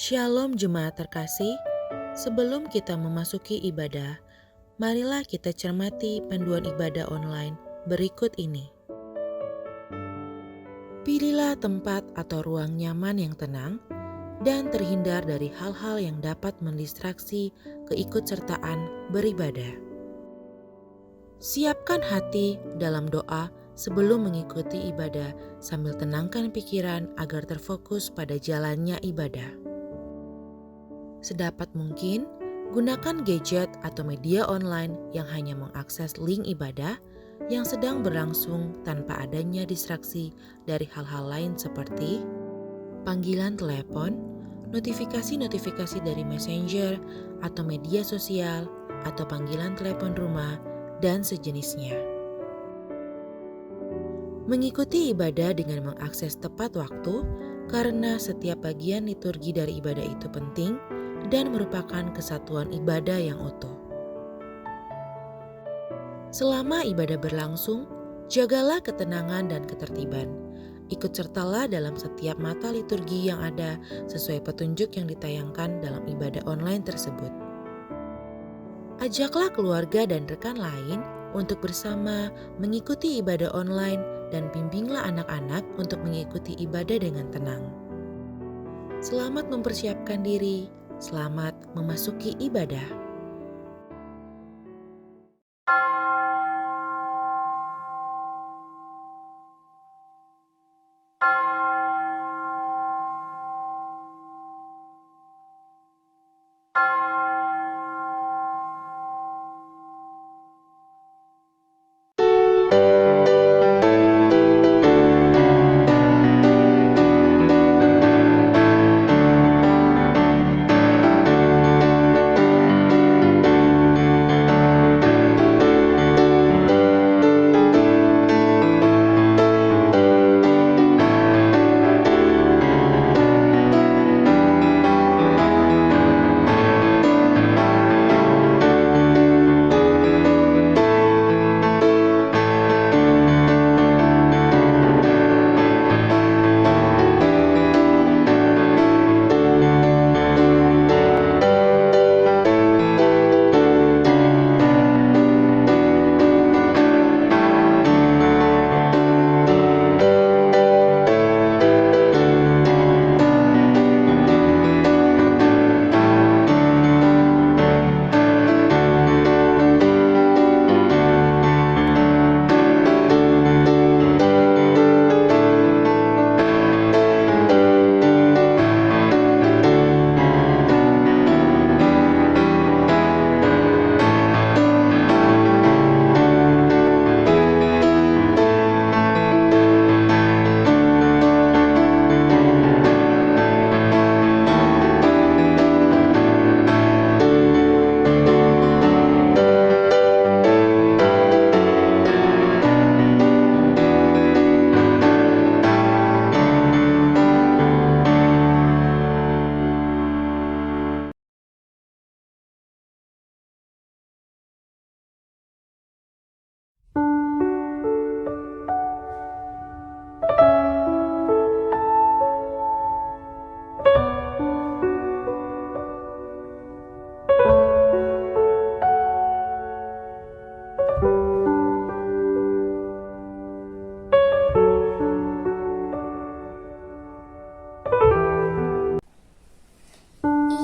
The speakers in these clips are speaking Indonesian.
Shalom jemaat terkasih, sebelum kita memasuki ibadah, marilah kita cermati panduan ibadah online berikut ini. Pilihlah tempat atau ruang nyaman yang tenang dan terhindar dari hal-hal yang dapat mendistraksi keikutsertaan beribadah. Siapkan hati dalam doa sebelum mengikuti ibadah sambil tenangkan pikiran agar terfokus pada jalannya ibadah. Sedapat mungkin, gunakan gadget atau media online yang hanya mengakses link ibadah yang sedang berlangsung tanpa adanya distraksi dari hal-hal lain seperti panggilan telepon, notifikasi-notifikasi dari messenger atau media sosial, atau panggilan telepon rumah, dan sejenisnya. Mengikuti ibadah dengan mengakses tepat waktu karena setiap bagian liturgi dari ibadah itu penting dan merupakan kesatuan ibadah yang utuh. Selama ibadah berlangsung, jagalah ketenangan dan ketertiban. Ikut sertalah dalam setiap mata liturgi yang ada sesuai petunjuk yang ditayangkan dalam ibadah online tersebut. Ajaklah keluarga dan rekan lain untuk bersama mengikuti ibadah online dan bimbinglah anak-anak untuk mengikuti ibadah dengan tenang. Selamat mempersiapkan diri, selamat memasuki ibadah.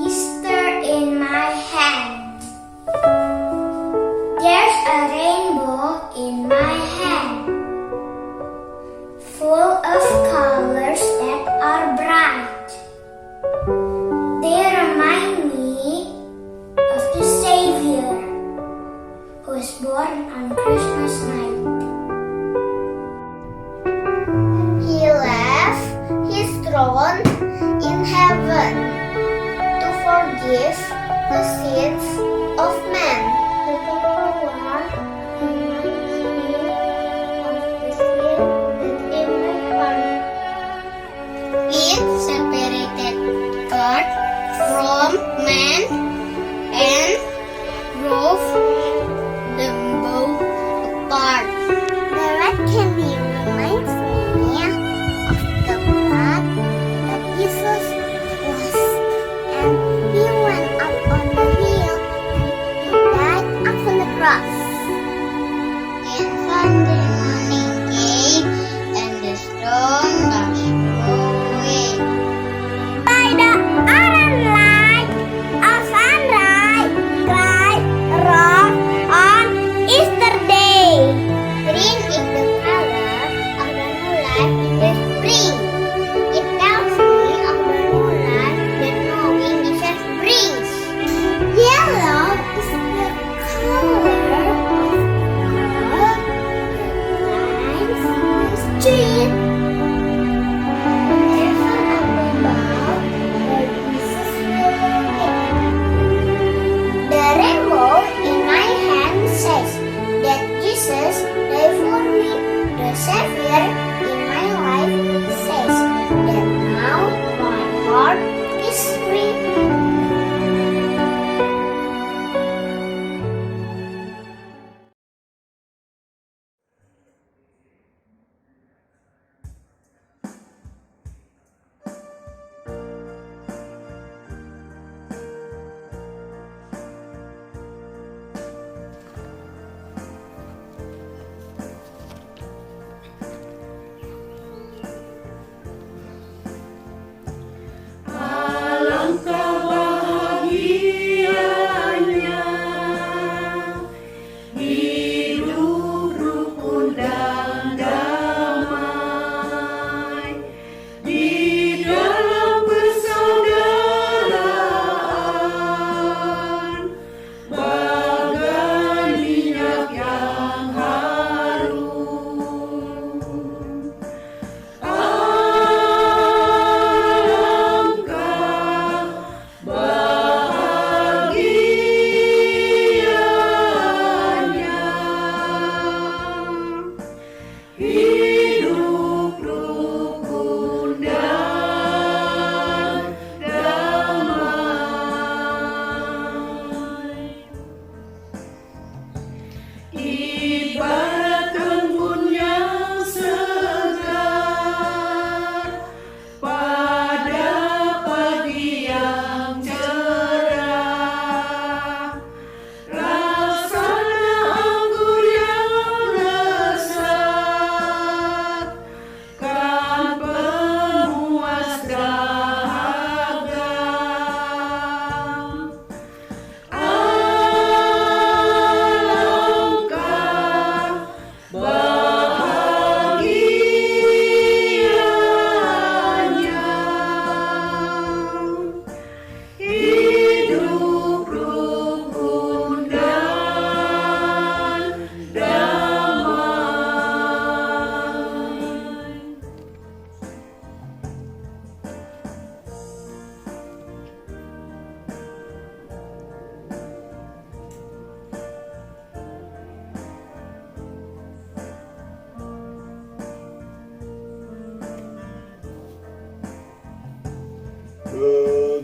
Easter in my hand. There's a rainbow in my hand, full of colors that are bright. They remind me of the Savior who was born on Christmas night. He left his throne in heaven to forgive the sins of men. The purple one reminds me of the sin that's in my heart. It separated God from man and drove them both apart. The red candy reminds me of the blood that Jesus was Savior in my life says that now my heart is free.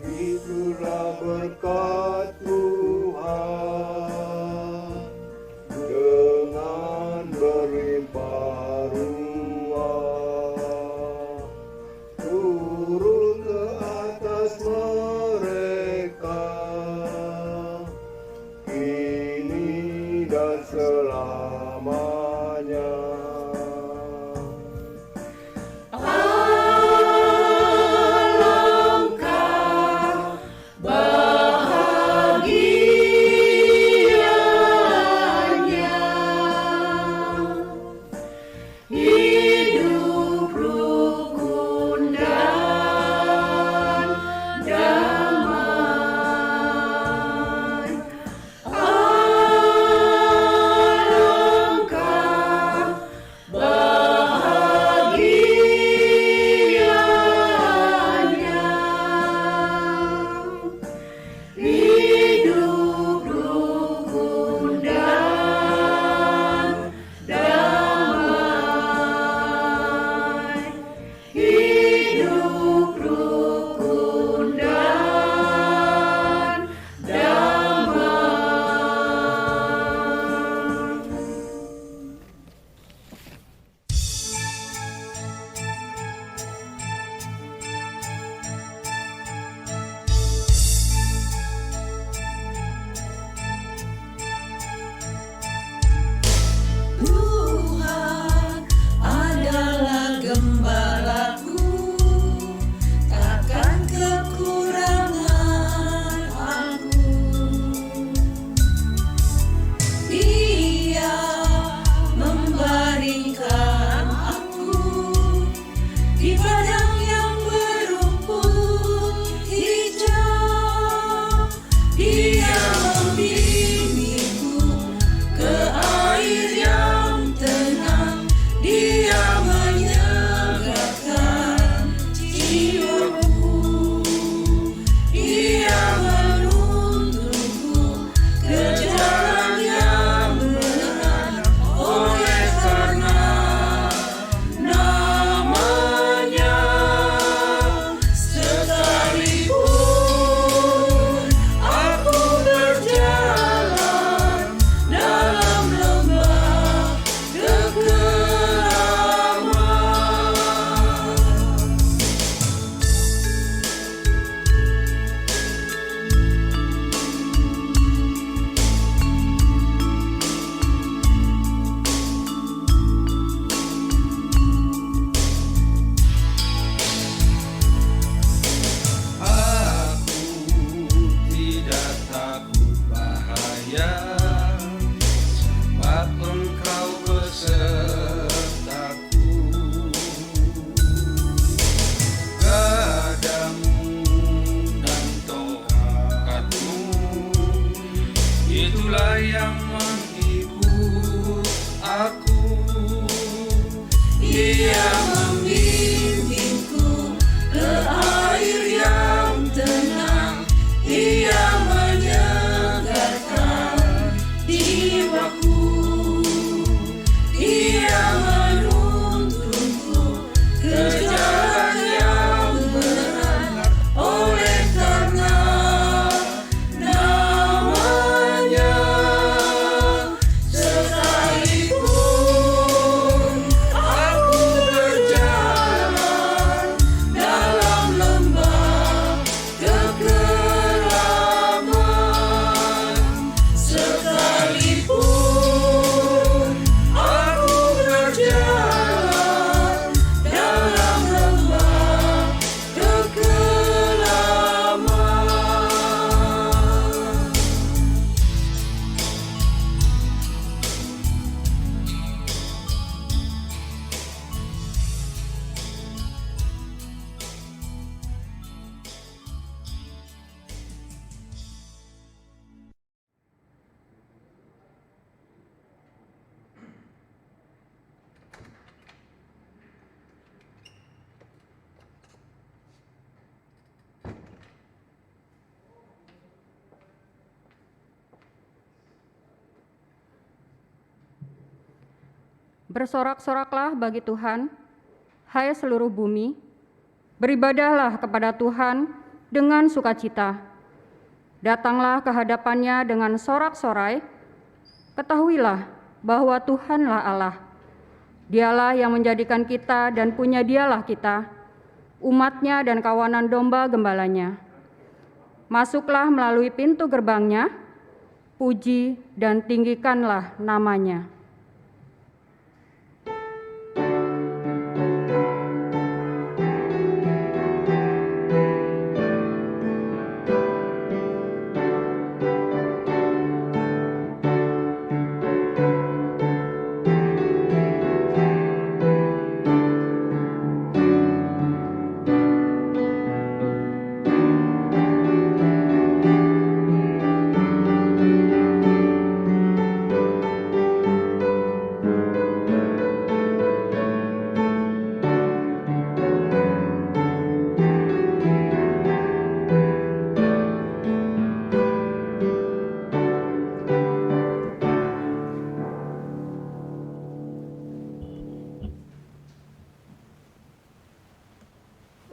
Begitulah berkat Tuhan dengan berlimpah ruah turun ke atas mereka kini dan selamanya. Alangkah bahagia Bersorak-soraklah bagi Tuhan, hai seluruh bumi, beribadahlah kepada Tuhan dengan sukacita. Datanglah ke hadapannya dengan sorak-sorai, ketahuilah bahwa Tuhanlah Allah. Dialah yang menjadikan kita dan punya dialah kita, umatnya dan kawanan domba gembalanya. Masuklah melalui pintu gerbangnya, puji dan tinggikanlah namanya.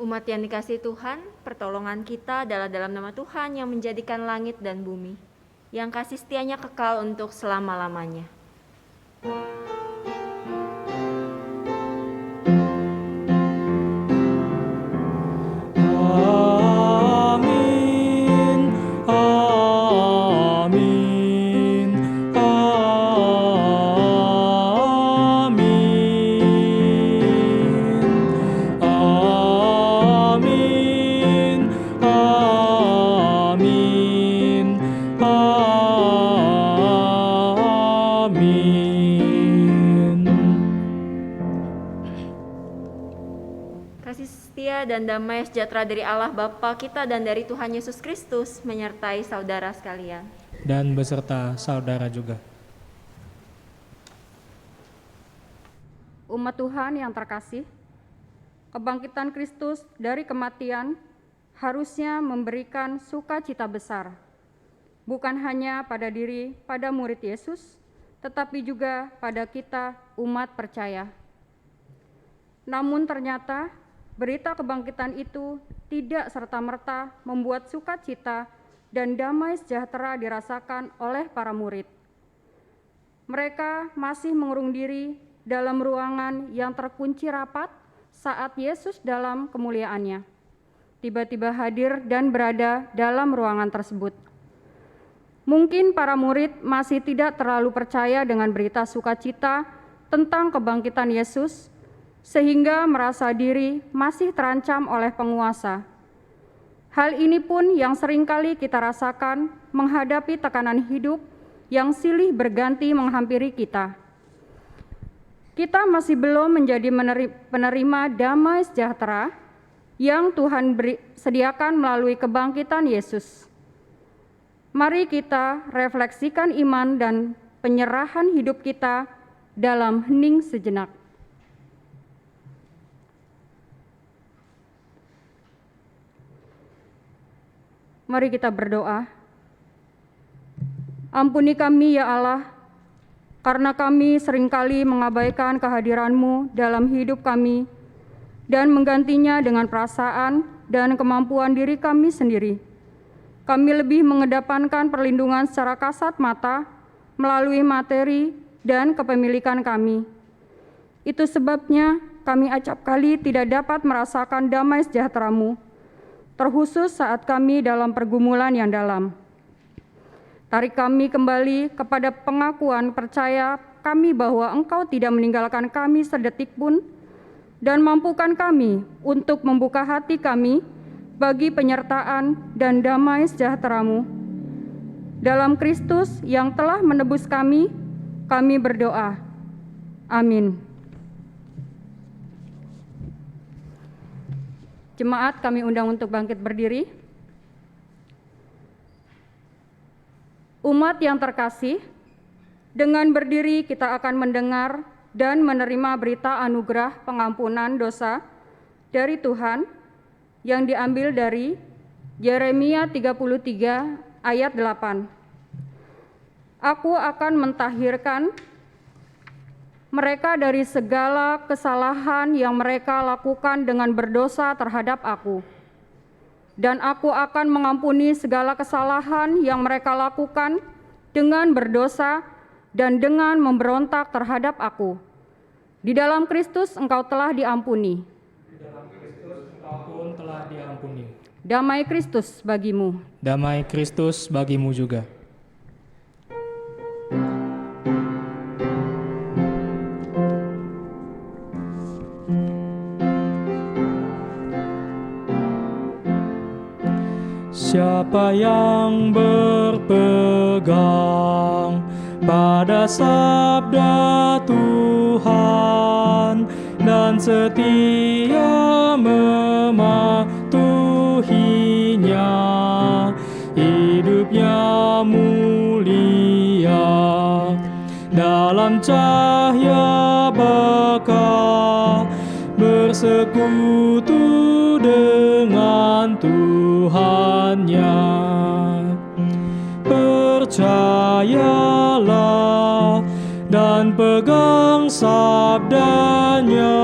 Umat yang dikasihi Tuhan, pertolongan kita adalah dalam nama Tuhan yang menjadikan langit dan bumi, yang kasih setianya kekal untuk selama-lamanya. Amin, amin, amin, amin, amin, amin. Kasih setia dan damai sejahtera dari Allah Bapa kita dan dari Tuhan Yesus Kristus menyertai saudara sekalian. Dan beserta saudara juga. Umat Tuhan yang terkasih, kebangkitan Kristus dari kematian harusnya memberikan sukacita besar, bukan hanya pada murid Yesus, tetapi juga pada kita umat percaya. Namun ternyata berita kebangkitan itu tidak serta-merta membuat sukacita dan damai sejahtera dirasakan oleh para murid. Mereka masih mengurung diri dalam ruangan yang terkunci rapat saat Yesus dalam kemuliaannya tiba-tiba hadir dan berada dalam ruangan tersebut. Mungkin para murid masih tidak terlalu percaya dengan berita sukacita tentang kebangkitan Yesus, sehingga merasa diri masih terancam oleh penguasa. Hal ini pun yang seringkali kita rasakan menghadapi tekanan hidup yang silih berganti menghampiri kita. Kita masih belum menjadi penerima damai sejahtera yang Tuhan sediakan melalui kebangkitan Yesus. Mari kita refleksikan iman dan penyerahan hidup kita dalam hening sejenak. Mari kita berdoa. Ampuni kami ya Allah, karena kami seringkali mengabaikan kehadiran-Mu dalam hidup kami dan menggantinya dengan perasaan dan kemampuan diri kami sendiri. Kami lebih mengedepankan perlindungan secara kasat mata melalui materi dan kepemilikan kami. Itu sebabnya kami acap kali tidak dapat merasakan damai sejahtera-Mu, terkhusus saat kami dalam pergumulan yang dalam. Tarik kami kembali kepada pengakuan percaya kami bahwa Engkau tidak meninggalkan kami sedetik pun, dan mampukan kami untuk membuka hati kami bagi penyertaan dan damai sejahtera-Mu. Dalam Kristus yang telah menebus kami berdoa. Amin. Jemaat kami undang untuk bangkit berdiri. Umat yang terkasih, dengan berdiri kita akan mendengar dan menerima berita anugerah pengampunan dosa dari Tuhan yang diambil dari Yeremia 33 ayat 8. Aku akan mentahirkan mereka dari segala kesalahan yang mereka lakukan dengan berdosa terhadap aku. Dan aku akan mengampuni segala kesalahan yang mereka lakukan dengan berdosa dan dengan memberontak terhadap aku. Di dalam Kristus engkau telah diampuni. Di dalam Kristus engkau pun telah diampuni. Damai Kristus bagimu. Damai Kristus bagimu juga. Siapa yang berpegang pada sabda Tuhan dan setia mematuhinya, hidupnya mulia dalam cahaya baka, bersekutu dengan Tuhannya. Percayalah dan pegang sabdanya,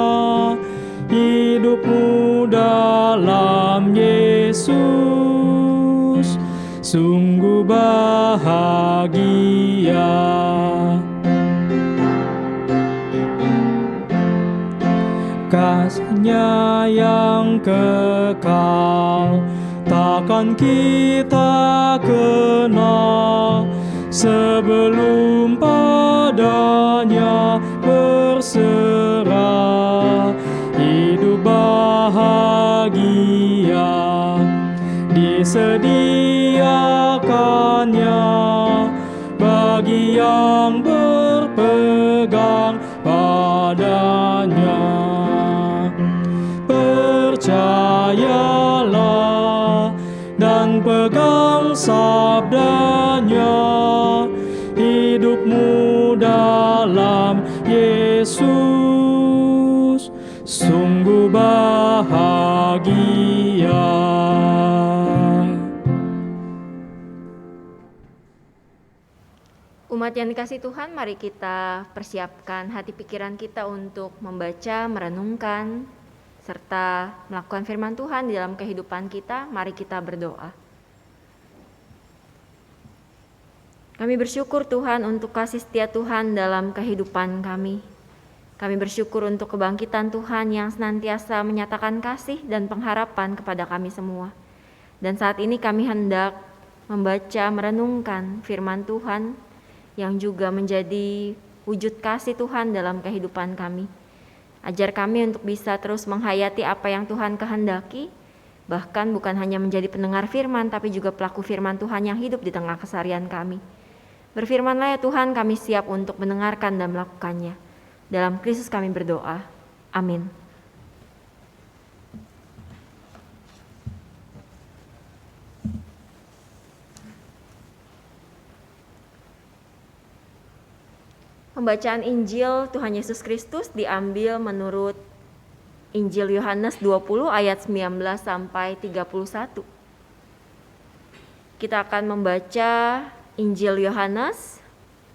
hidupmu dalam Yesus sungguh bahagia. Kasih-Nya yang kekal takkan kita kenal sebelum padanya berserah. Hidup bahagia disediakannya bagi yang berpegang padanya. Percayalah dan pegang sabdanya, hidupmu dalam Yesus sungguh bahagia. Umat yang dikasihi Tuhan, mari kita persiapkan hati pikiran kita untuk membaca, merenungkan, serta melakukan firman Tuhan di dalam kehidupan kita. Mari kita berdoa. Kami bersyukur Tuhan untuk kasih setia Tuhan dalam kehidupan kami. Kami bersyukur untuk kebangkitan Tuhan yang senantiasa menyatakan kasih dan pengharapan kepada kami semua. Dan saat ini kami hendak membaca, merenungkan firman Tuhan yang juga menjadi wujud kasih Tuhan dalam kehidupan kami. Ajar kami untuk bisa terus menghayati apa yang Tuhan kehendaki, bahkan bukan hanya menjadi pendengar firman, tapi juga pelaku firman Tuhan yang hidup di tengah keseharian kami. Berfirmanlah ya Tuhan, kami siap untuk mendengarkan dan melakukannya. Dalam Kristus kami berdoa. Amin. Pembacaan Injil Tuhan Yesus Kristus diambil menurut Injil Yohanes 20 ayat 19 sampai 31. Kita akan membaca Injil Yohanes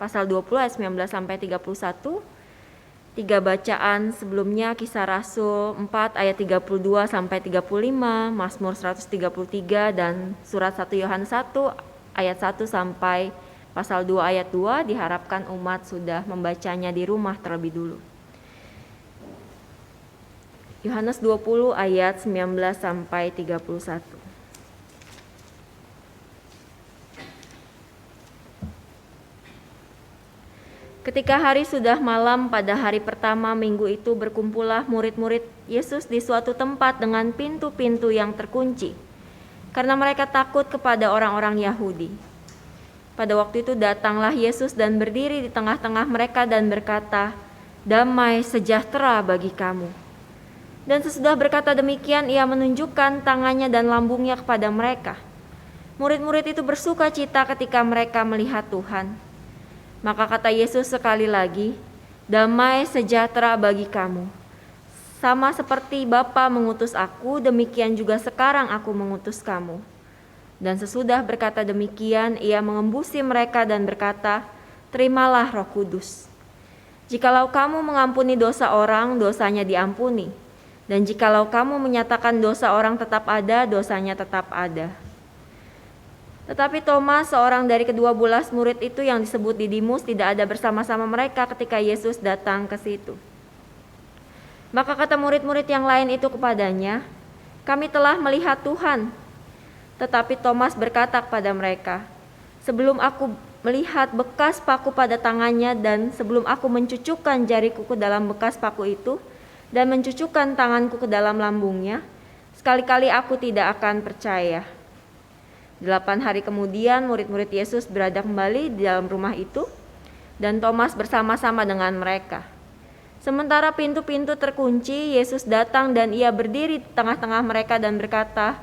pasal 20 ayat 19 sampai 31. 3 bacaan sebelumnya Kisah Rasul 4 ayat 32 sampai 35, Mazmur 133 dan surat 1 Yohanes 1 ayat 1 sampai pasal 2 ayat 2. Diharapkan umat sudah membacanya di rumah terlebih dulu. Yohanes 20 ayat 19 sampai 31. Ketika hari sudah malam pada hari pertama minggu itu, berkumpullah murid-murid Yesus di suatu tempat dengan pintu-pintu yang terkunci, karena mereka takut kepada orang-orang Yahudi. Pada waktu itu datanglah Yesus dan berdiri di tengah-tengah mereka dan berkata, "Damai sejahtera bagi kamu." Dan sesudah berkata demikian, ia menunjukkan tangannya dan lambungnya kepada mereka. Murid-murid itu bersuka cita ketika mereka melihat Tuhan. Maka kata Yesus sekali lagi, "Damai sejahtera bagi kamu. Sama seperti Bapa mengutus aku, demikian juga sekarang aku mengutus kamu." Dan sesudah berkata demikian, ia mengembusi mereka dan berkata, "Terimalah Roh Kudus. Jikalau kamu mengampuni dosa orang, dosanya diampuni. Dan jikalau kamu menyatakan dosa orang tetap ada, dosanya tetap ada. Tetapi Thomas, seorang dari ke-12 murid itu yang disebut Didimus, tidak ada bersama-sama mereka ketika Yesus datang ke situ. Maka kata murid-murid yang lain itu kepadanya, "Kami telah melihat Tuhan." Tetapi Thomas berkata kepada mereka, "Sebelum aku melihat bekas paku pada tangannya dan sebelum aku mencucukkan jariku ke dalam bekas paku itu dan mencucukkan tanganku ke dalam lambungnya, sekali-kali aku tidak akan percaya." 8 hari kemudian murid-murid Yesus berada kembali di dalam rumah itu dan Thomas bersama-sama dengan mereka. Sementara pintu-pintu terkunci, Yesus datang dan ia berdiri di tengah-tengah mereka dan berkata,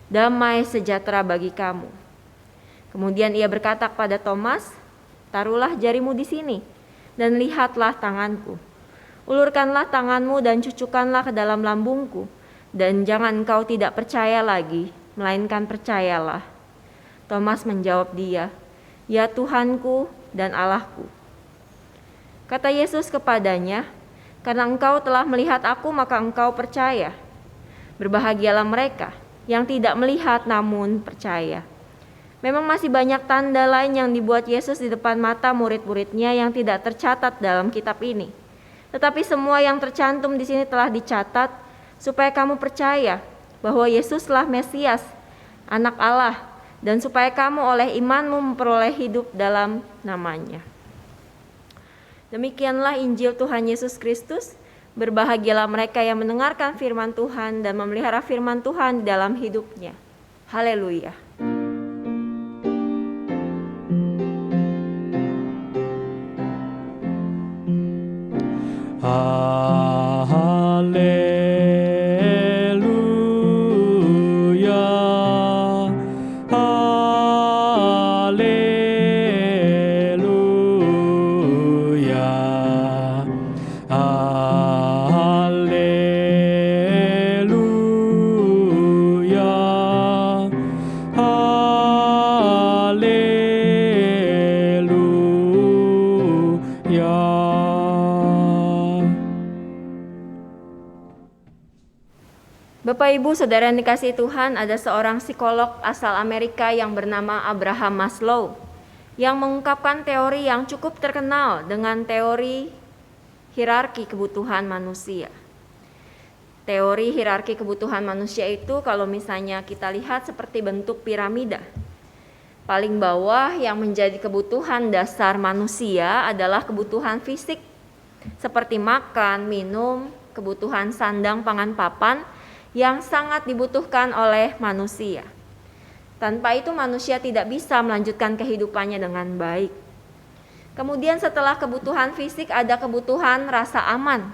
"Damai sejahtera bagi kamu." Kemudian ia berkata kepada Thomas, "Taruhlah jarimu di sini dan lihatlah tanganku. Ulurkanlah tanganmu dan cucukkanlah ke dalam lambungku, dan jangan engkau tidak percaya lagi, melainkan percayalah." Thomas menjawab dia, "Ya Tuhanku dan Allahku." Kata Yesus kepadanya, "Karena engkau telah melihat aku, maka engkau percaya. Berbahagialah mereka yang tidak melihat namun percaya." Memang masih banyak tanda lain yang dibuat Yesus di depan mata murid-muridnya yang tidak tercatat dalam kitab ini. Tetapi semua yang tercantum di sini telah dicatat supaya kamu percaya bahwa Yesuslah Mesias, Anak Allah, dan supaya kamu oleh imanmu memperoleh hidup dalam namanya. Demikianlah Injil Tuhan Yesus Kristus. Berbahagialah mereka yang mendengarkan firman Tuhan dan memelihara firman Tuhan di dalam hidupnya. Haleluya. Bapak Ibu Saudara yang dikasihi Tuhan, ada seorang psikolog asal Amerika yang bernama Abraham Maslow yang mengungkapkan teori yang cukup terkenal dengan teori hierarki kebutuhan manusia. Teori hierarki kebutuhan manusia itu kalau misalnya kita lihat seperti bentuk piramida. Paling bawah yang menjadi kebutuhan dasar manusia adalah kebutuhan fisik seperti makan, minum, kebutuhan sandang, pangan, papan yang sangat dibutuhkan oleh manusia. Tanpa itu manusia tidak bisa melanjutkan kehidupannya dengan baik. Kemudian setelah kebutuhan fisik ada kebutuhan rasa aman.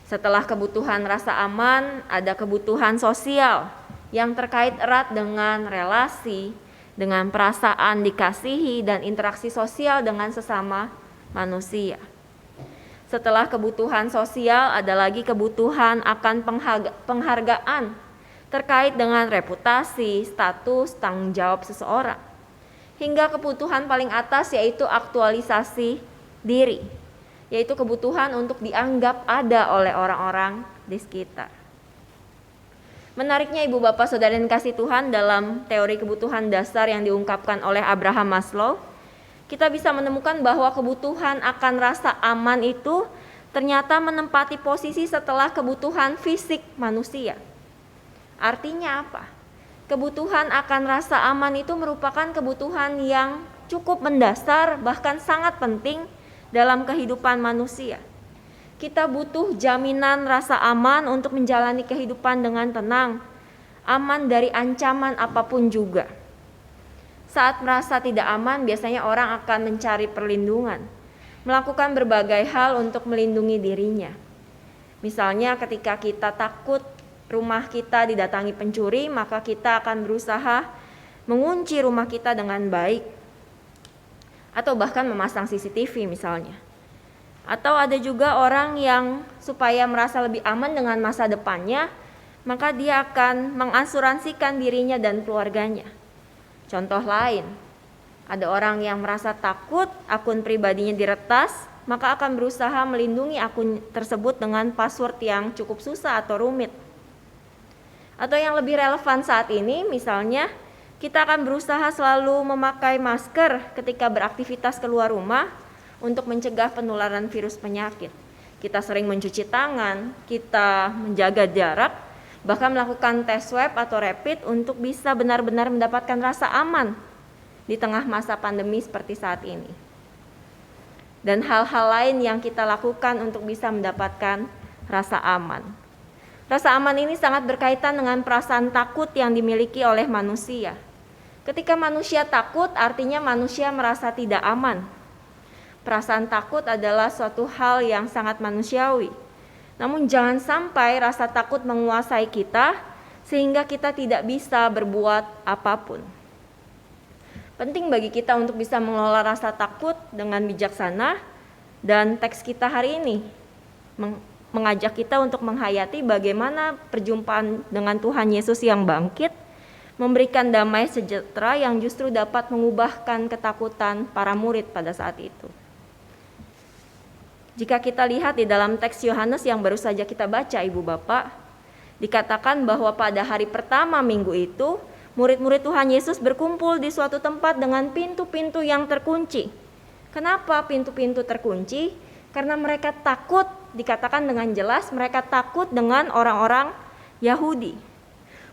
Setelah kebutuhan rasa aman ada kebutuhan sosial yang terkait erat dengan relasi, dengan perasaan dikasihi dan interaksi sosial dengan sesama manusia. Setelah kebutuhan sosial ada lagi kebutuhan akan penghargaan terkait dengan reputasi, status, tanggung jawab seseorang. Hingga kebutuhan paling atas yaitu aktualisasi diri, yaitu kebutuhan untuk dianggap ada oleh orang-orang di sekitar. Menariknya Ibu Bapak Saudara yang kasih Tuhan, dalam teori kebutuhan dasar yang diungkapkan oleh Abraham Maslow, kita bisa menemukan bahwa kebutuhan akan rasa aman itu ternyata menempati posisi setelah kebutuhan fisik manusia. Artinya apa? Kebutuhan akan rasa aman itu merupakan kebutuhan yang cukup mendasar, bahkan sangat penting dalam kehidupan manusia. Kita butuh jaminan rasa aman untuk menjalani kehidupan dengan tenang, aman dari ancaman apapun juga. Saat merasa tidak aman, biasanya orang akan mencari perlindungan, melakukan berbagai hal untuk melindungi dirinya. Misalnya ketika kita takut rumah kita didatangi pencuri, maka kita akan berusaha mengunci rumah kita dengan baik. Atau bahkan memasang CCTV misalnya. Atau ada juga orang yang supaya merasa lebih aman dengan masa depannya, maka dia akan mengasuransikan dirinya dan keluarganya. Contoh lain, ada orang yang merasa takut akun pribadinya diretas, maka akan berusaha melindungi akun tersebut dengan password yang cukup susah atau rumit. Atau yang lebih relevan saat ini, misalnya kita akan berusaha selalu memakai masker ketika beraktivitas keluar rumah untuk mencegah penularan virus penyakit. Kita sering mencuci tangan, kita menjaga jarak, bahkan melakukan tes swab atau rapid untuk bisa benar-benar mendapatkan rasa aman di tengah masa pandemi seperti saat ini. Dan hal-hal lain yang kita lakukan untuk bisa mendapatkan rasa aman. Rasa aman ini sangat berkaitan dengan perasaan takut yang dimiliki oleh manusia. Ketika manusia takut, artinya manusia merasa tidak aman. Perasaan takut adalah suatu hal yang sangat manusiawi. Namun jangan sampai rasa takut menguasai kita sehingga kita tidak bisa berbuat apapun. Penting bagi kita untuk bisa mengelola rasa takut dengan bijaksana, dan teks kita hari ini mengajak kita untuk menghayati bagaimana perjumpaan dengan Tuhan Yesus yang bangkit, memberikan damai sejahtera yang justru dapat mengubahkan ketakutan para murid pada saat itu. Jika kita lihat di dalam teks Yohanes yang baru saja kita baca, Ibu Bapak, dikatakan bahwa pada hari pertama minggu itu, murid-murid Tuhan Yesus berkumpul di suatu tempat dengan pintu-pintu yang terkunci. Kenapa pintu-pintu terkunci? Karena mereka takut, dikatakan dengan jelas, mereka takut dengan orang-orang Yahudi.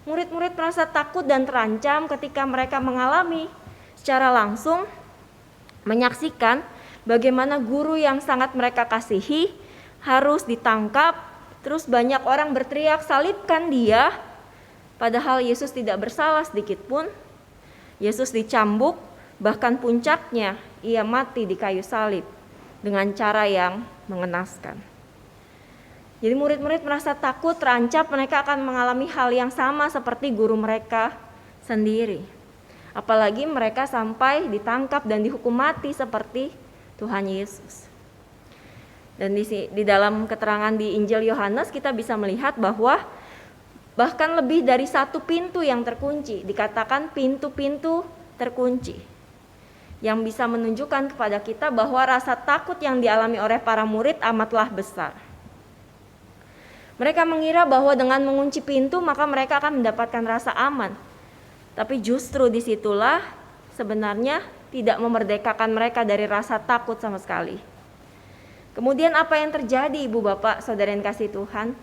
Murid-murid merasa takut dan terancam ketika mereka mengalami secara langsung menyaksikan bagaimana guru yang sangat mereka kasihi harus ditangkap, terus banyak orang berteriak, "Salibkan dia!" Padahal Yesus tidak bersalah sedikit pun. Yesus dicambuk, bahkan puncaknya ia mati di kayu salib dengan cara yang mengenaskan. Jadi murid-murid merasa takut, terancam, mereka akan mengalami hal yang sama seperti guru mereka sendiri. Apalagi mereka sampai ditangkap dan dihukum mati seperti Tuhan Yesus. Dan di dalam keterangan di Injil Yohanes kita bisa melihat bahwa bahkan lebih dari satu pintu yang terkunci, dikatakan pintu-pintu terkunci, yang bisa menunjukkan kepada kita bahwa rasa takut yang dialami oleh para murid amatlah besar. Mereka mengira bahwa dengan mengunci pintu maka mereka akan mendapatkan rasa aman. Tapi justru disitulah sebenarnya tidak memerdekakan mereka dari rasa takut sama sekali. Kemudian apa yang terjadi, Ibu Bapak, Saudara yang kasih Tuhan?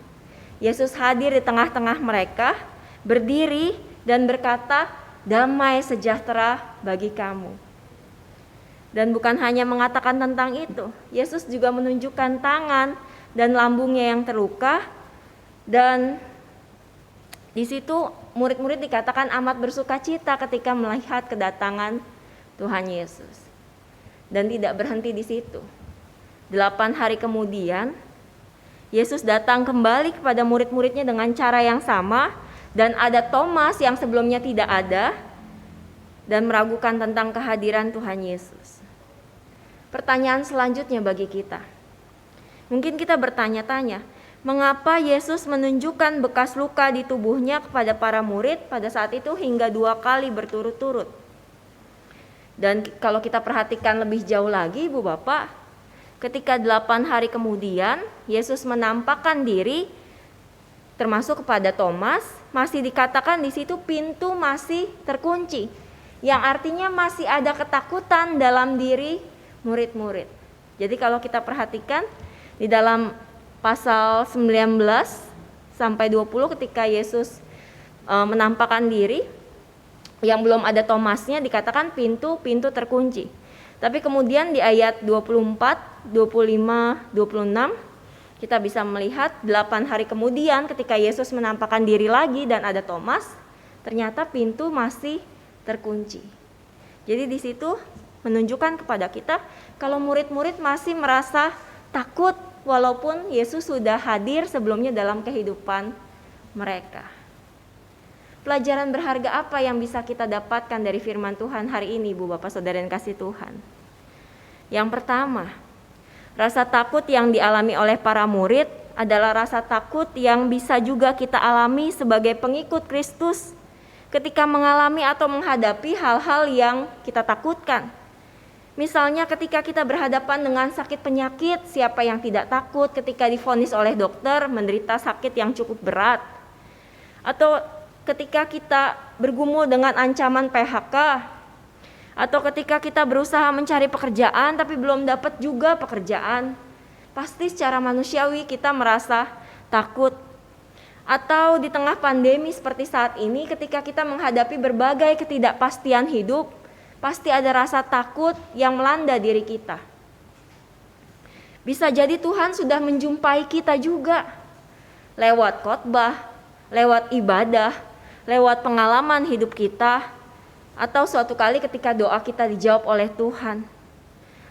Yesus hadir di tengah-tengah mereka, berdiri dan berkata, "Damai sejahtera bagi kamu." Dan bukan hanya mengatakan tentang itu, Yesus juga menunjukkan tangan dan lambungnya yang terluka, dan di situ murid-murid dikatakan amat bersukacita ketika melihat kedatangan Tuhan Yesus. Dan tidak berhenti di situ. 8 hari kemudian, Yesus datang kembali kepada murid-muridnya dengan cara yang sama, dan ada Thomas yang sebelumnya tidak ada dan meragukan tentang kehadiran Tuhan Yesus. Pertanyaan selanjutnya bagi kita, mungkin kita bertanya-tanya, mengapa Yesus menunjukkan bekas luka di tubuhnya kepada para murid pada saat itu hingga 2 kali berturut-turut? Dan kalau kita perhatikan lebih jauh lagi, Ibu Bapak, ketika 8 hari kemudian Yesus menampakkan diri termasuk kepada Thomas, masih dikatakan di situ pintu masih terkunci, yang artinya masih ada ketakutan dalam diri murid-murid. Jadi kalau kita perhatikan di dalam pasal 19 sampai 20 ketika Yesus menampakkan diri, yang belum ada Thomasnya dikatakan pintu terkunci. Tapi kemudian di ayat 24, 25, 26 kita bisa melihat 8 hari kemudian ketika Yesus menampakkan diri lagi dan ada Thomas, ternyata pintu masih terkunci. Jadi di situ menunjukkan kepada kita kalau murid-murid masih merasa takut walaupun Yesus sudah hadir sebelumnya dalam kehidupan mereka. Pelajaran berharga apa yang bisa kita dapatkan dari firman Tuhan hari ini, Ibu Bapak Saudara yang kasih Tuhan? Yang pertama, rasa takut yang dialami oleh para murid adalah rasa takut yang bisa juga kita alami sebagai pengikut Kristus ketika mengalami atau menghadapi hal-hal yang kita takutkan. Misalnya ketika kita berhadapan dengan sakit penyakit, siapa yang tidak takut ketika divonis oleh dokter menderita sakit yang cukup berat? Atau ketika kita bergumul dengan ancaman PHK, atau ketika kita berusaha mencari pekerjaan tapi belum dapat juga pekerjaan, pasti secara manusiawi kita merasa takut. Atau di tengah pandemi seperti saat ini, ketika kita menghadapi berbagai ketidakpastian hidup, pasti ada rasa takut yang melanda diri kita. Bisa jadi Tuhan sudah menjumpai kita juga lewat khotbah, lewat ibadah, lewat pengalaman hidup kita, atau suatu kali ketika doa kita dijawab oleh Tuhan.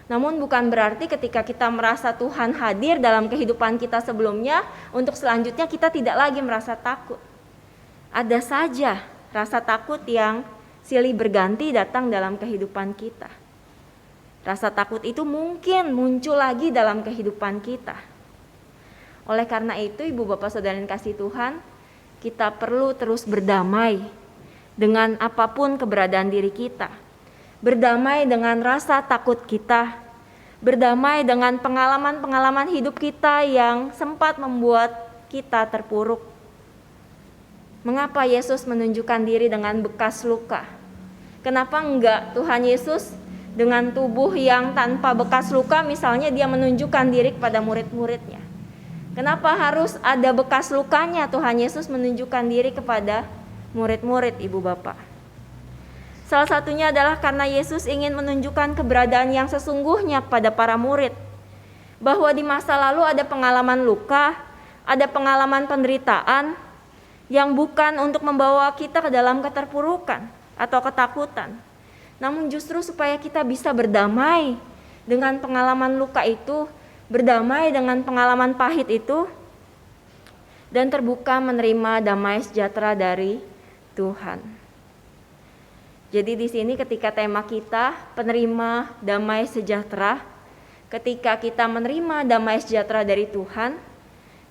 Namun bukan berarti ketika kita merasa Tuhan hadir dalam kehidupan kita sebelumnya, untuk selanjutnya kita tidak lagi merasa takut. Ada saja rasa takut yang silih berganti datang dalam kehidupan kita. Rasa takut itu mungkin muncul lagi dalam kehidupan kita. Oleh karena itu, Ibu Bapak Saudara yang kasih Tuhan, kita perlu terus berdamai dengan apapun keberadaan diri kita. Berdamai dengan rasa takut kita. Berdamai dengan pengalaman-pengalaman hidup kita yang sempat membuat kita terpuruk. Mengapa Yesus menunjukkan diri dengan bekas luka? Kenapa enggak Tuhan Yesus dengan tubuh yang tanpa bekas luka, misalnya dia menunjukkan diri kepada murid-muridnya? Kenapa harus ada bekas lukanya Tuhan Yesus menunjukkan diri kepada murid-murid, Ibu Bapak? Salah satunya adalah karena Yesus ingin menunjukkan keberadaan yang sesungguhnya kepada para murid. Bahwa di masa lalu ada pengalaman luka, ada pengalaman penderitaan, yang bukan untuk membawa kita ke dalam keterpurukan atau ketakutan, namun justru supaya kita bisa berdamai dengan pengalaman luka itu, berdamai dengan pengalaman pahit itu, dan terbuka menerima damai sejahtera dari Tuhan. Jadi di sini ketika tema kita penerima damai sejahtera, ketika kita menerima damai sejahtera dari Tuhan,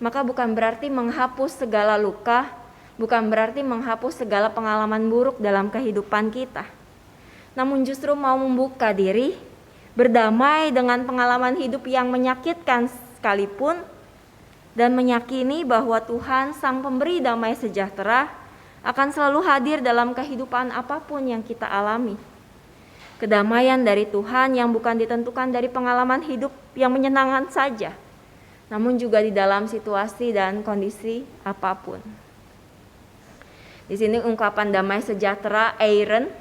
maka bukan berarti menghapus segala luka, bukan berarti menghapus segala pengalaman buruk dalam kehidupan kita. Namun justru mau membuka diri, berdamai dengan pengalaman hidup yang menyakitkan sekalipun, dan meyakini bahwa Tuhan Sang Pemberi damai sejahtera akan selalu hadir dalam kehidupan apapun yang kita alami. Kedamaian dari Tuhan yang bukan ditentukan dari pengalaman hidup yang menyenangkan saja, namun juga di dalam situasi dan kondisi apapun. Di sini ungkapan damai sejahtera Eiren,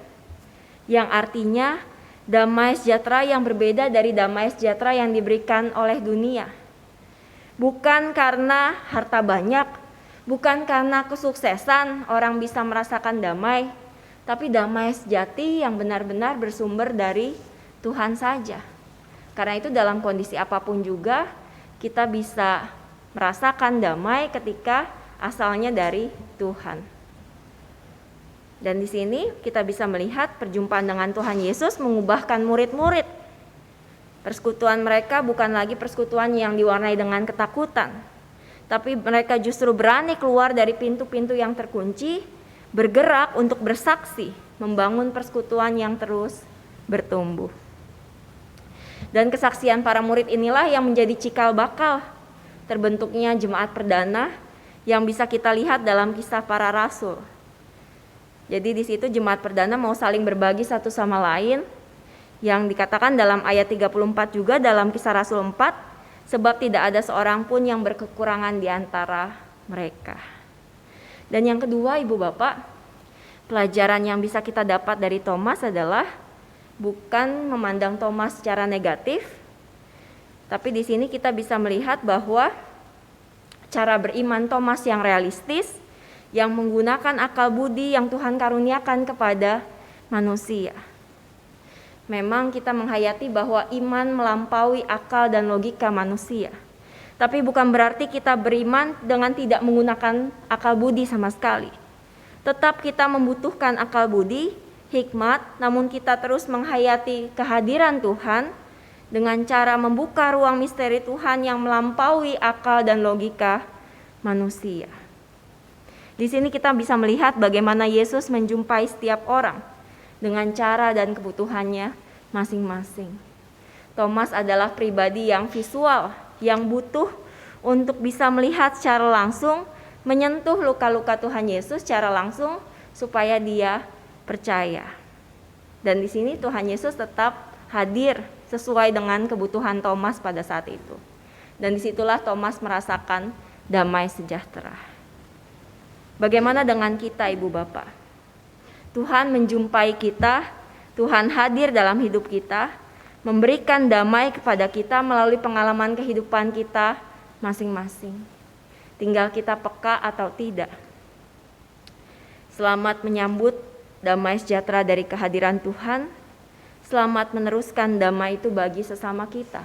yang artinya damai sejahtera yang berbeda dari damai sejahtera yang diberikan oleh dunia. Bukan karena harta banyak, bukan karena kesuksesan orang bisa merasakan damai, tapi damai sejati yang benar-benar bersumber dari Tuhan saja. Karena itu dalam kondisi apapun juga kita bisa merasakan damai ketika asalnya dari Tuhan. Dan di sini kita bisa melihat perjumpaan dengan Tuhan Yesus mengubahkan murid-murid. Persekutuan mereka bukan lagi persekutuan yang diwarnai dengan ketakutan, tapi mereka justru berani keluar dari pintu-pintu yang terkunci, bergerak untuk bersaksi, membangun persekutuan yang terus bertumbuh. Dan kesaksian para murid inilah yang menjadi cikal bakal terbentuknya jemaat perdana yang bisa kita lihat dalam Kisah Para Rasul. Jadi di situ jemaat perdana mau saling berbagi satu sama lain, yang dikatakan dalam ayat 34 juga dalam Kisah Rasul 4, sebab tidak ada seorang pun yang berkekurangan di antara mereka. Dan yang kedua, Ibu Bapak, pelajaran yang bisa kita dapat dari Thomas adalah bukan memandang Thomas secara negatif, tapi di sini kita bisa melihat bahwa cara beriman Thomas yang realistis, yang menggunakan akal budi yang Tuhan karuniakan kepada manusia. Memang kita menghayati bahwa iman melampaui akal dan logika manusia. Tapi bukan berarti kita beriman dengan tidak menggunakan akal budi sama sekali. Tetap kita membutuhkan akal budi, hikmat, namun kita terus menghayati kehadiran Tuhan dengan cara membuka ruang misteri Tuhan yang melampaui akal dan logika manusia. Di sini kita bisa melihat bagaimana Yesus menjumpai setiap orang dengan cara dan kebutuhannya masing-masing. Thomas adalah pribadi yang visual, yang butuh untuk bisa melihat secara langsung, menyentuh luka-luka Tuhan Yesus secara langsung supaya dia percaya. Dan di sini Tuhan Yesus tetap hadir sesuai dengan kebutuhan Thomas pada saat itu. Dan disitulah Thomas merasakan damai sejahtera. Bagaimana dengan kita, Ibu Bapak? Tuhan menjumpai kita, Tuhan hadir dalam hidup kita, memberikan damai kepada kita melalui pengalaman kehidupan kita masing-masing. Tinggal kita peka atau tidak. Selamat menyambut damai sejahtera dari kehadiran Tuhan. Selamat meneruskan damai itu bagi sesama kita.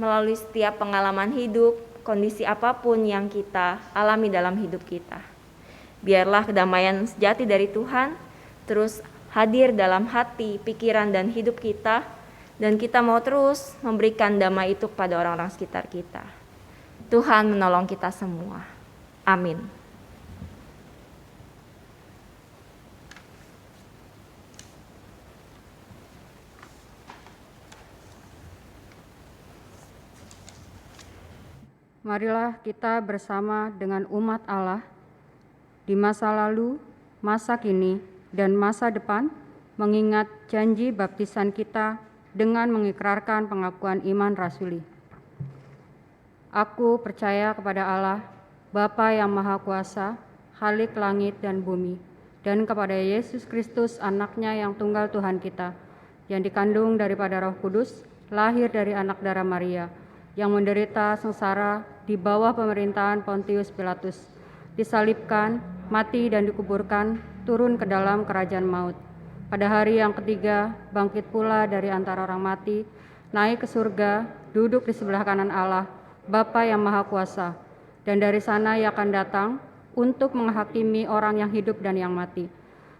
Melalui setiap pengalaman hidup, kondisi apapun yang kita alami dalam hidup kita. Biarlah kedamaian sejati dari Tuhan terus hadir dalam hati, pikiran, dan hidup kita. Dan kita mau terus memberikan damai itu kepada orang-orang sekitar kita. Tuhan menolong kita semua. Amin. Marilah kita bersama dengan umat Allah di masa lalu, masa kini, dan masa depan mengingat janji baptisan kita dengan mengikrarkan pengakuan iman rasuli. Aku percaya kepada Allah, Bapa yang Maha Kuasa, Khalik langit dan bumi, dan kepada Yesus Kristus, Anak-Nya yang tunggal Tuhan kita, yang dikandung daripada Roh Kudus, lahir dari anak darah Maria, yang menderita sengsara di bawah pemerintahan Pontius Pilatus, disalibkan, mati dan dikuburkan, turun ke dalam kerajaan maut. Pada hari yang ketiga, bangkit pula dari antara orang mati, naik ke surga, duduk di sebelah kanan Allah, Bapa yang Maha Kuasa, dan dari sana Ia akan datang untuk menghakimi orang yang hidup dan yang mati.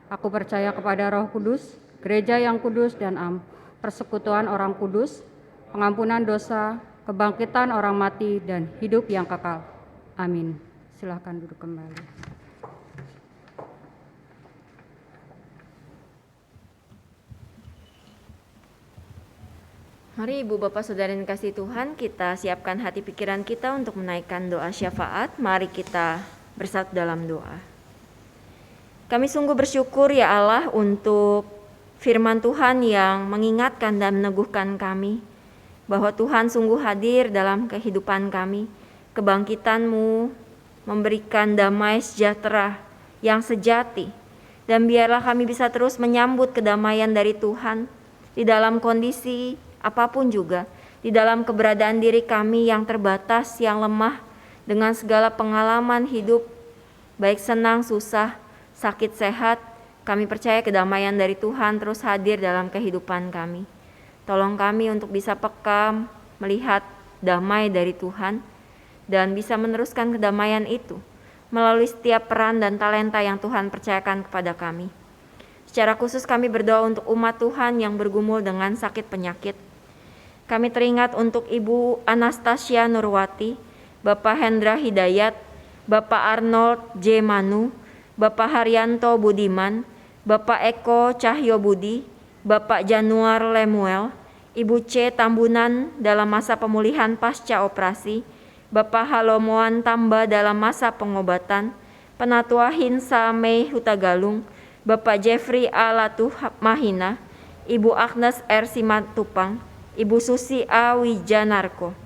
Aku percaya kepada Roh Kudus, gereja yang kudus dan am, persekutuan orang kudus, pengampunan dosa, kebangkitan orang mati, dan hidup yang kekal. Amin. Silakan duduk kembali. Mari Ibu Bapak Saudara yang kasih Tuhan, kita siapkan hati pikiran kita untuk menaikkan doa syafaat. Mari kita bersatu dalam doa. Kami sungguh bersyukur ya Allah untuk firman Tuhan yang mengingatkan dan meneguhkan kami bahwa Tuhan sungguh hadir dalam kehidupan kami. Kebangkitan-Mu memberikan damai sejahtera yang sejati, dan biarlah kami bisa terus menyambut kedamaian dari Tuhan di dalam kondisi apapun juga, di dalam keberadaan diri kami yang terbatas, yang lemah, dengan segala pengalaman hidup, baik senang, susah, sakit, sehat, kami percaya kedamaian dari Tuhan terus hadir dalam kehidupan kami. Tolong kami untuk bisa peka melihat damai dari Tuhan dan bisa meneruskan kedamaian itu melalui setiap peran dan talenta yang Tuhan percayakan kepada kami. Secara khusus kami berdoa untuk umat Tuhan yang bergumul dengan sakit penyakit. Kami teringat untuk Ibu Anastasia Nurwati, Bapak Hendra Hidayat, Bapak Arnold J. Manu, Bapak Haryanto Budiman, Bapak Eko Cahyo Budi, Bapak Januar Lemuel, Ibu C. Tambunan dalam masa pemulihan pasca operasi, Bapak Halomoan Tamba dalam masa pengobatan, Penatua Hinsa Mei Hutagalung, Bapak Jeffrey A. Latuh Mahina, Ibu Agnes R. Simatupang, Ibu Susi A. Wijanarko.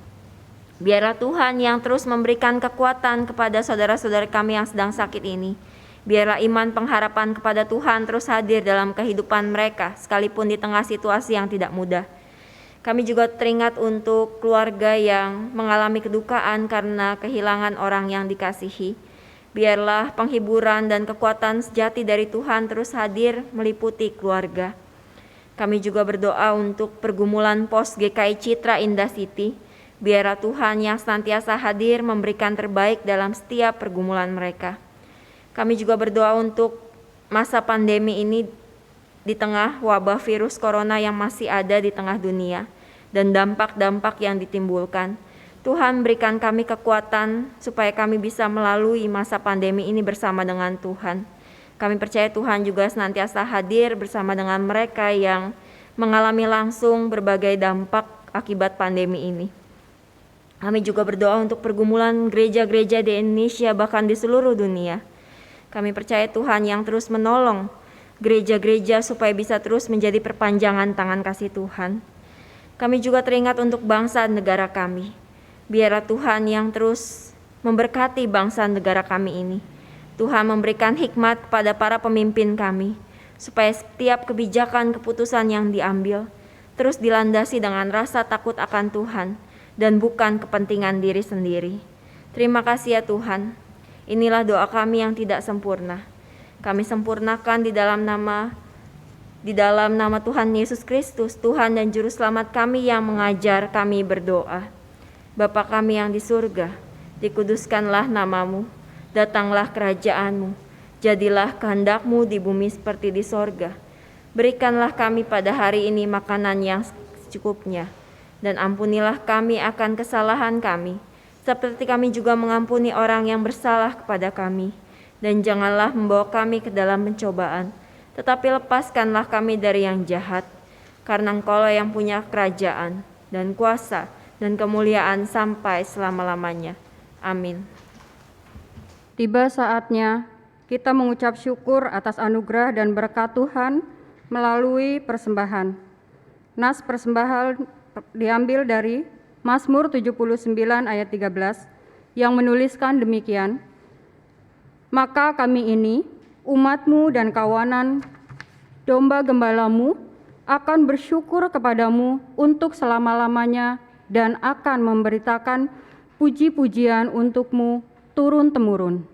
Biarlah Tuhan yang terus memberikan kekuatan kepada saudara-saudara kami yang sedang sakit ini. Biarlah iman pengharapan kepada Tuhan terus hadir dalam kehidupan mereka, sekalipun di tengah situasi yang tidak mudah. Kami juga teringat untuk keluarga yang mengalami kedukaan karena kehilangan orang yang dikasihi. Biarlah penghiburan dan kekuatan sejati dari Tuhan terus hadir meliputi keluarga. Kami juga berdoa untuk pergumulan pos GKI Citra Indah City. Biarlah Tuhan yang senantiasa hadir memberikan terbaik dalam setiap pergumulan mereka. Kami juga berdoa untuk masa pandemi ini di tengah wabah virus corona yang masih ada di tengah dunia dan dampak-dampak yang ditimbulkan. Tuhan berikan kami kekuatan supaya kami bisa melalui masa pandemi ini bersama dengan Tuhan. Kami percaya Tuhan juga senantiasa hadir bersama dengan mereka yang mengalami langsung berbagai dampak akibat pandemi ini. Kami juga berdoa untuk pergumulan gereja-gereja di Indonesia bahkan di seluruh dunia. Kami percaya Tuhan yang terus menolong gereja-gereja supaya bisa terus menjadi perpanjangan tangan kasih Tuhan. Kami juga teringat untuk bangsa dan negara kami. Biarlah Tuhan yang terus memberkati bangsa dan negara kami ini. Tuhan memberikan hikmat kepada para pemimpin kami, supaya setiap kebijakan keputusan yang diambil terus dilandasi dengan rasa takut akan Tuhan dan bukan kepentingan diri sendiri. Terima kasih ya Tuhan. Inilah doa kami yang tidak sempurna. Kami sempurnakan di dalam nama Tuhan Yesus Kristus, Tuhan dan Juru Selamat kami yang mengajar kami berdoa. Bapa kami yang di surga, dikuduskanlah namamu, datanglah kerajaanmu, jadilah kehendak-Mu di bumi seperti di sorga. Berikanlah kami pada hari ini makanan yang secukupnya, dan ampunilah kami akan kesalahan kami, seperti kami juga mengampuni orang yang bersalah kepada kami. Dan janganlah membawa kami ke dalam pencobaan, tetapi lepaskanlah kami dari yang jahat, karena Engkau-lah yang punya kerajaan, dan kuasa, dan kemuliaan sampai selama-lamanya. Amin. Tiba saatnya kita mengucap syukur atas anugerah dan berkat Tuhan melalui persembahan. Nas persembahan diambil dari Mazmur 79 ayat 13 yang menuliskan demikian, maka kami ini, umat-Mu dan kawanan domba gembalamu, akan bersyukur kepadamu untuk selama-lamanya dan akan memberitakan puji-pujian untuk-Mu turun-temurun.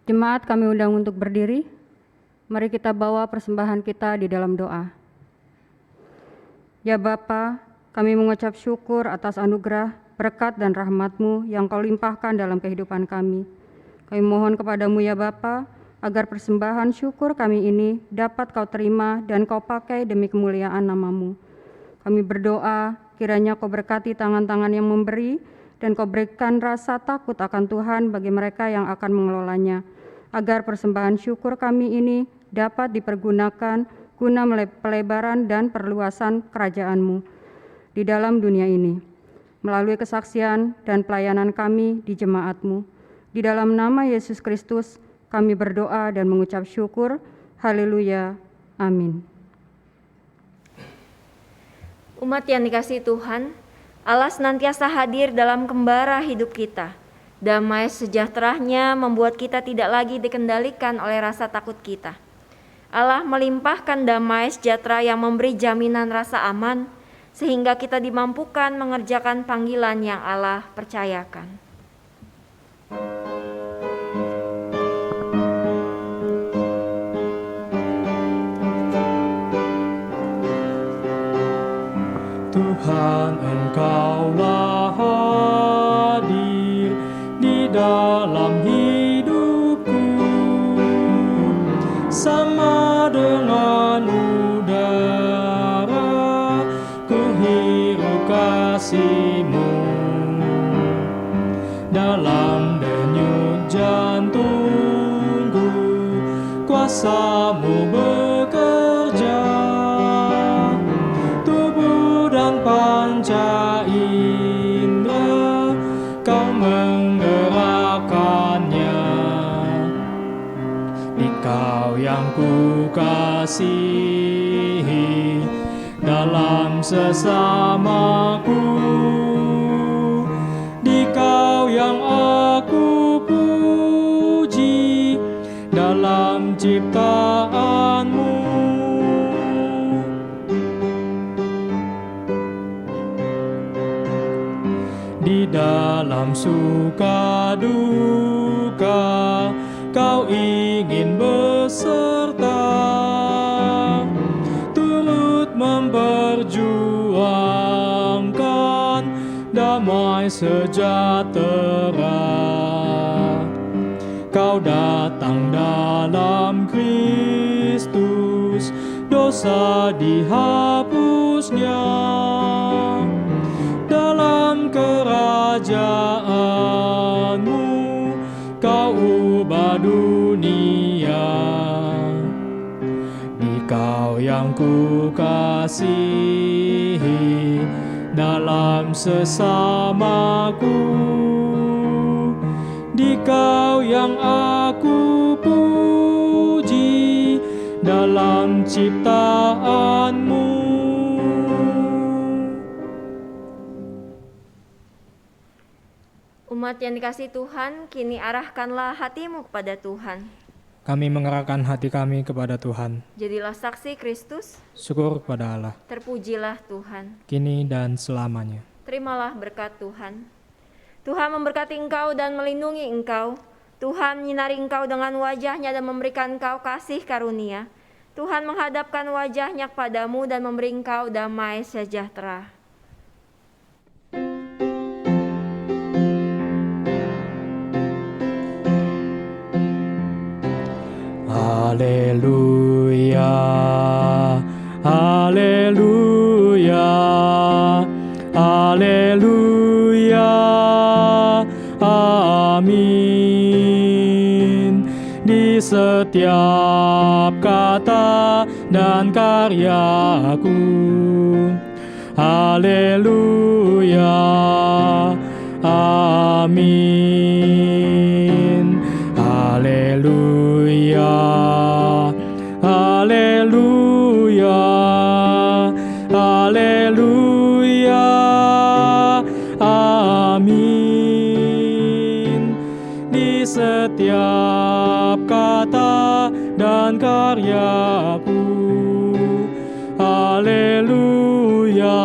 Jemaat kami undang untuk berdiri. Mari kita bawa persembahan kita di dalam doa. Ya Bapa, kami mengucap syukur atas anugerah, berkat dan rahmat-Mu yang Kau limpahkan dalam kehidupan kami. Kami mohon kepadamu ya Bapa, agar persembahan syukur kami ini dapat Kau terima dan Kau pakai demi kemuliaan nama-Mu. Kami berdoa, kiranya Kau berkati tangan-tangan yang memberi, dan Kau berikan rasa takut akan Tuhan bagi mereka yang akan mengelolanya, agar persembahan syukur kami ini dapat dipergunakan guna pelebaran dan perluasan kerajaan-Mu di dalam dunia ini, melalui kesaksian dan pelayanan kami di jemaat-Mu. Di dalam nama Yesus Kristus kami berdoa dan mengucap syukur. Haleluya. Amin. Umat yang dikasihi Tuhan, Allah senantiasa hadir dalam kembara hidup kita. Damai sejahteranya membuat kita tidak lagi dikendalikan oleh rasa takut kita. Allah melimpahkan damai sejahtera yang memberi jaminan rasa aman, sehingga kita dimampukan mengerjakan panggilan yang Allah percayakan. Tuhan, Engkaulah hadir di dalam hidupku, sama dengan udara ku hirup kasih-Mu. Dalam denyut jantungku kuasa-Mu bekerja, tubuh dan panca indera Kau menggerakkan. ku kasihi dalam sesamaku, di Kau yang aku puji dalam ciptaan-Mu. Di dalam suka duka Kau ingin beserta, turut memperjuangkan damai sejahtera. Kau datang dalam Kristus, dosa dihapusnya. Dalam kerajaan-Mu Kau ubah dunia. Di Kau yang ku kasihi dalam sesamaku, di Kau yang aku puji dalam ciptaan-Mu. Umat yang dikasihi Tuhan, kini arahkanlah hatimu kepada Tuhan. Kami mengerahkan hati kami kepada Tuhan. Jadilah saksi Kristus, Syukur kepada Allah, terpujilah Tuhan. kini dan selamanya. Terimalah berkat Tuhan. Tuhan memberkati engkau dan melindungi engkau. Tuhan menyinari engkau dengan wajah-Nya dan memberikan engkau kasih karunia. Tuhan menghadapkan wajah-Nya kepadamu dan memberi engkau damai sejahtera. Haleluya, haleluya, haleluya, amin. Di setiap kata dan karyaku, haleluya, amin. Haleluya, haleluya, haleluya, amin. Di setiap kata dan karyaku, haleluya.